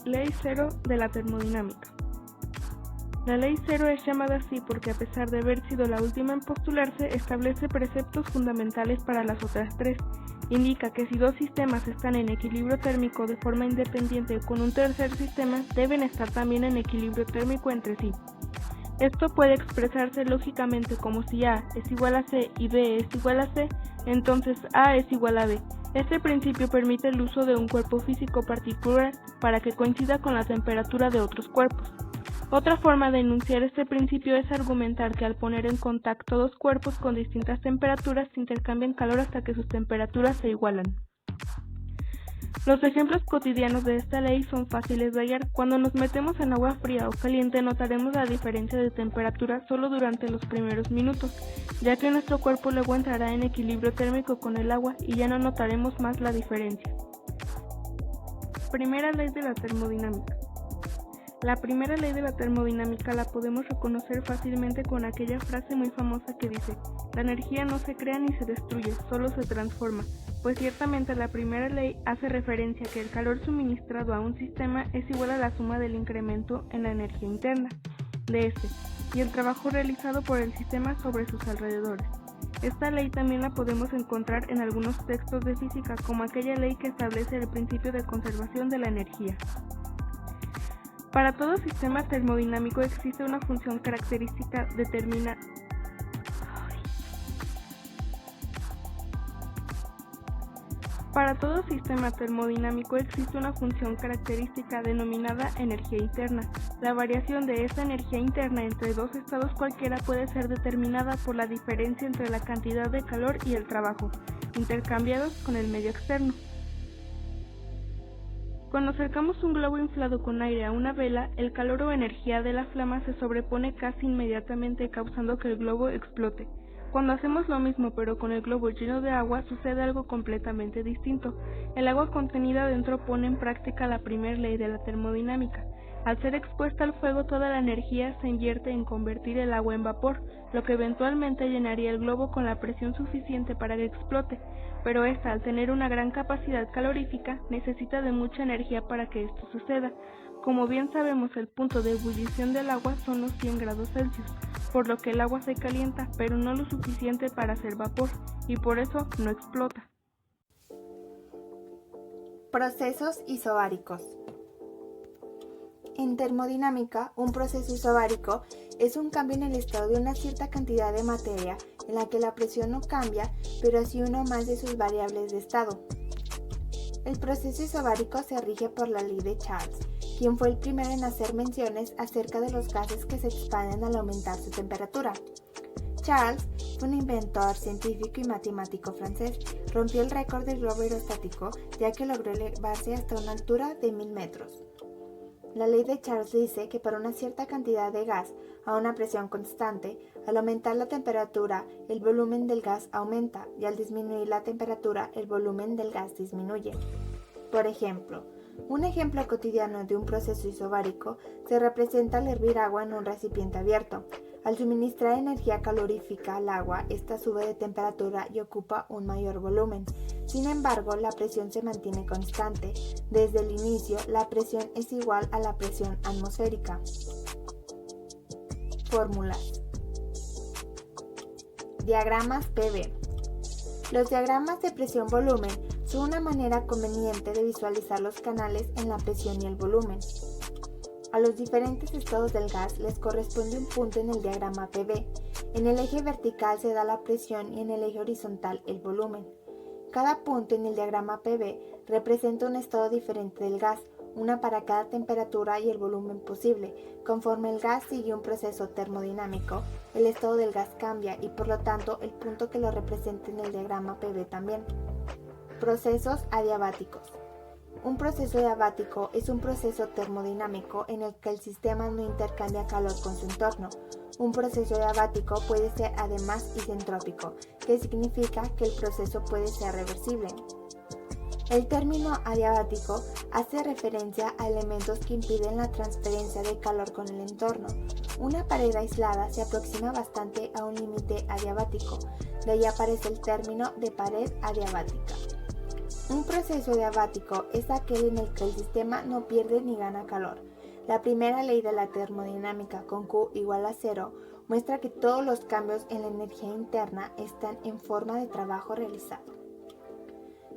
Ley cero de la termodinámica. La ley cero es llamada así porque, a pesar de haber sido la última en postularse, establece preceptos fundamentales para las otras tres. Indica que si dos sistemas están en equilibrio térmico de forma independiente con un tercer sistema, deben estar también en equilibrio térmico entre sí. Esto puede expresarse lógicamente como si A es igual a C y B es igual a C, entonces A es igual a B. Este principio permite el uso de un cuerpo físico particular para que coincida con la temperatura de otros cuerpos. Otra forma de enunciar este principio es argumentar que al poner en contacto dos cuerpos con distintas temperaturas se intercambian calor hasta que sus temperaturas se igualan. Los ejemplos cotidianos de esta ley son fáciles de hallar. Cuando nos metemos en agua fría o caliente notaremos la diferencia de temperatura solo durante los primeros minutos, ya que nuestro cuerpo luego entrará en equilibrio térmico con el agua y ya no notaremos más la diferencia. Primera ley de la termodinámica. La primera ley de la termodinámica la podemos reconocer fácilmente con aquella frase muy famosa que dice: la energía no se crea ni se destruye, solo se transforma, pues ciertamente la primera ley hace referencia a que el calor suministrado a un sistema es igual a la suma del incremento en la energía interna de este y el trabajo realizado por el sistema sobre sus alrededores. Esta ley también la podemos encontrar en algunos textos de física, como aquella ley que establece el principio de conservación de la energía. Para todo sistema termodinámico existe una función característica determinada denominada energía interna. La variación de esta energía interna entre dos estados cualquiera puede ser determinada por la diferencia entre la cantidad de calor y el trabajo, intercambiados con el medio externo. Cuando acercamos un globo inflado con aire a una vela, el calor o energía de la flama se sobrepone casi inmediatamente, causando que el globo explote. Cuando hacemos lo mismo pero con el globo lleno de agua, sucede algo completamente distinto. El agua contenida dentro pone en práctica la primera ley de la termodinámica. Al ser expuesta al fuego, toda la energía se invierte en convertir el agua en vapor, lo que eventualmente llenaría el globo con la presión suficiente para que explote, pero esta, al tener una gran capacidad calorífica, necesita de mucha energía para que esto suceda. Como bien sabemos, el punto de ebullición del agua son los 100 grados Celsius, por lo que el agua se calienta, pero no lo suficiente para hacer vapor, y por eso no explota. Procesos isobáricos. En termodinámica, un proceso isobárico es un cambio en el estado de una cierta cantidad de materia en la que la presión no cambia, pero sí una o más de sus variables de estado. El proceso isobárico se rige por la ley de Charles, quien fue el primero en hacer menciones acerca de los gases que se expanden al aumentar su temperatura. Charles fue un inventor, científico y matemático francés. Rompió el récord del globo aerostático, ya que logró elevarse hasta una altura de 1000 metros. La ley de Charles dice que para una cierta cantidad de gas a una presión constante, al aumentar la temperatura, el volumen del gas aumenta y al disminuir la temperatura, el volumen del gas disminuye. Por ejemplo, un ejemplo cotidiano de un proceso isobárico se representa al hervir agua en un recipiente abierto. Al suministrar energía calorífica al agua, esta sube de temperatura y ocupa un mayor volumen. Sin embargo, la presión se mantiene constante. Desde el inicio, la presión es igual a la presión atmosférica. Fórmulas. Diagramas PV. Los diagramas de presión-volumen son una manera conveniente de visualizar los canales en la presión y el volumen. A los diferentes estados del gas les corresponde un punto en el diagrama PV. En el eje vertical se da la presión y en el eje horizontal el volumen. Cada punto en el diagrama PV representa un estado diferente del gas, una para cada temperatura y el volumen posible. Conforme el gas sigue un proceso termodinámico, el estado del gas cambia y por lo tanto el punto que lo representa en el diagrama PV también. Procesos adiabáticos. Un proceso adiabático es un proceso termodinámico en el que el sistema no intercambia calor con su entorno. Un proceso adiabático puede ser además isentrópico, que significa que el proceso puede ser reversible. El término adiabático hace referencia a elementos que impiden la transferencia de calor con el entorno. Una pared aislada se aproxima bastante a un límite adiabático, de ahí aparece el término de pared adiabática. Un proceso diabático es aquel en el que el sistema no pierde ni gana calor. La primera ley de la termodinámica con Q igual a 0 muestra que todos los cambios en la energía interna están en forma de trabajo realizado.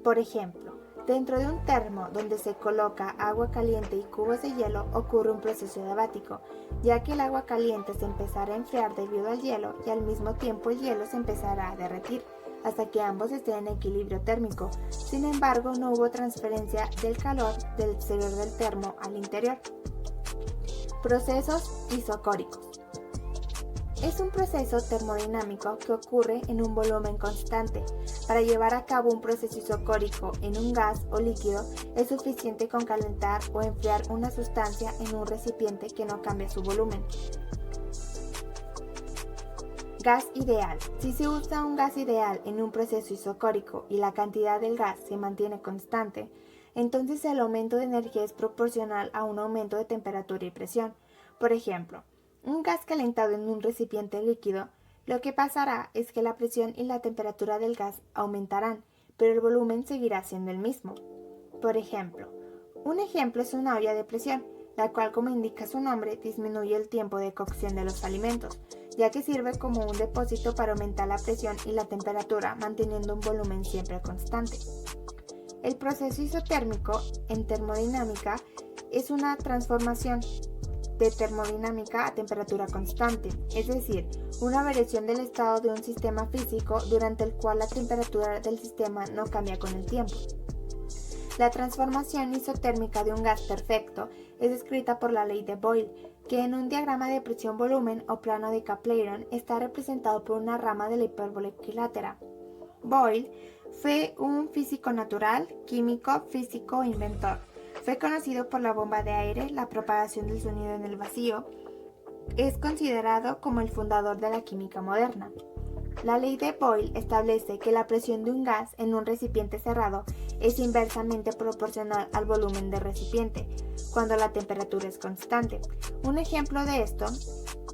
Por ejemplo, dentro de un termo donde se coloca agua caliente y cubos de hielo ocurre un proceso diabático, ya que el agua caliente se empezará a enfriar debido al hielo y al mismo tiempo el hielo se empezará a derretir, hasta que ambos estén en equilibrio térmico. Sin embargo, no hubo transferencia del calor del exterior del termo al interior. Procesos isocóricos. Es un proceso termodinámico que ocurre en un volumen constante. Para llevar a cabo un proceso isocórico en un gas o líquido, es suficiente con calentar o enfriar una sustancia en un recipiente que no cambia su volumen. Gas ideal. Si se usa un gas ideal en un proceso isocórico y la cantidad del gas se mantiene constante, entonces el aumento de energía es proporcional a un aumento de temperatura y presión. Por ejemplo, un gas calentado en un recipiente líquido, lo que pasará es que la presión y la temperatura del gas aumentarán, pero el volumen seguirá siendo el mismo. Por ejemplo, un ejemplo es una olla de presión, la cual, como indica su nombre, disminuye el tiempo de cocción de los alimentos, ya que sirve como un depósito para aumentar la presión y la temperatura, manteniendo un volumen siempre constante. El proceso isotérmico en termodinámica es una transformación de termodinámica a temperatura constante, es decir, una variación del estado de un sistema físico durante el cual la temperatura del sistema no cambia con el tiempo. La transformación isotérmica de un gas perfecto es descrita por la ley de Boyle, que en un diagrama de presión-volumen o plano de Kaplan está representado por una rama de la hipérbole equilátera. Boyle fue un físico natural, químico, físico e inventor. Fue conocido por la bomba de aire, la propagación del sonido en el vacío. Es considerado como el fundador de la química moderna. La ley de Boyle establece que la presión de un gas en un recipiente cerrado es inversamente proporcional al volumen del recipiente, cuando la temperatura es constante. Un ejemplo de esto,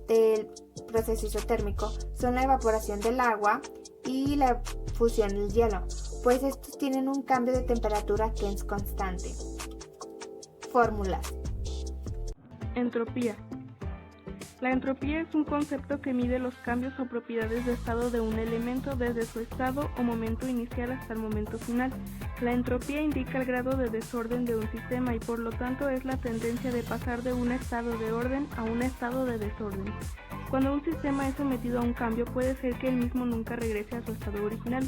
del proceso isotérmico, son la evaporación del agua y la fusión del hielo, pues estos tienen un cambio de temperatura que es constante. Fórmulas. Entropía. La entropía es un concepto que mide los cambios o propiedades de estado de un elemento desde su estado o momento inicial hasta el momento final. La entropía indica el grado de desorden de un sistema y por lo tanto es la tendencia de pasar de un estado de orden a un estado de desorden. Cuando un sistema es sometido a un cambio puede ser que el mismo nunca regrese a su estado original.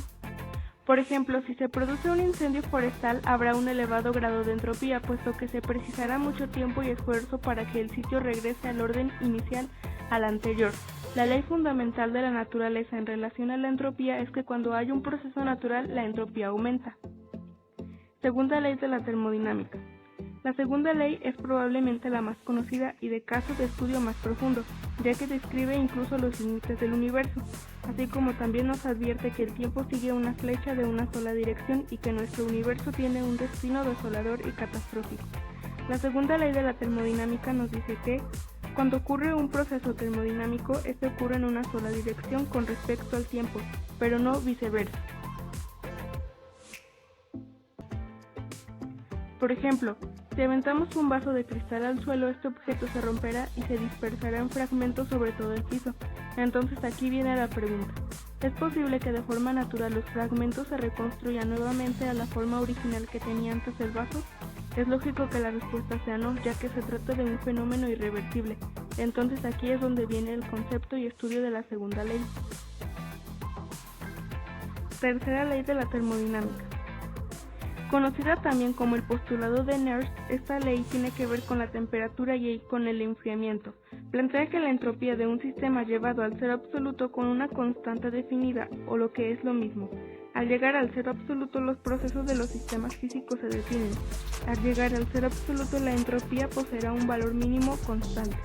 Por ejemplo, si se produce un incendio forestal, habrá un elevado grado de entropía, puesto que se precisará mucho tiempo y esfuerzo para que el sitio regrese al orden inicial al anterior. La ley fundamental de la naturaleza en relación a la entropía es que cuando hay un proceso natural, la entropía aumenta. Segunda ley de la termodinámica. La segunda ley es probablemente la más conocida y de caso de estudio más profundo, ya que describe incluso los límites del universo, así como también nos advierte que el tiempo sigue una flecha de una sola dirección y que nuestro universo tiene un destino desolador y catastrófico. La segunda ley de la termodinámica nos dice que, cuando ocurre un proceso termodinámico, este ocurre en una sola dirección con respecto al tiempo, pero no viceversa. Por ejemplo, si aventamos un vaso de cristal al suelo, este objeto se romperá y se dispersará en fragmentos sobre todo el piso. Entonces aquí viene la pregunta. ¿Es posible que de forma natural los fragmentos se reconstruyan nuevamente a la forma original que tenía antes el vaso? Es lógico que la respuesta sea no, ya que se trata de un fenómeno irreversible. Entonces aquí es donde viene el concepto y estudio de la segunda ley. Tercera ley de la termodinámica. Conocida también como el postulado de Nernst, esta ley tiene que ver con la temperatura y con el enfriamiento. Plantea que la entropía de un sistema llevado al cero absoluto con una constante definida, o lo que es lo mismo. Al llegar al cero absoluto, los procesos de los sistemas físicos se detienen. Al llegar al cero absoluto, la entropía poseerá un valor mínimo constante.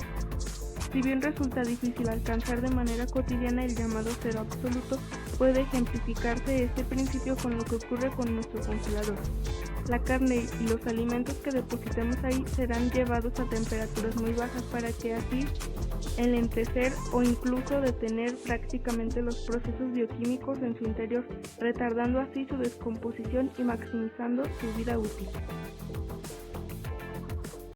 Si bien resulta difícil alcanzar de manera cotidiana el llamado cero absoluto, puede ejemplificarse este principio con lo que ocurre con nuestro congelador. La carne y los alimentos que depositemos ahí serán llevados a temperaturas muy bajas para que así enlentecer o incluso detener prácticamente los procesos bioquímicos en su interior, retardando así su descomposición y maximizando su vida útil.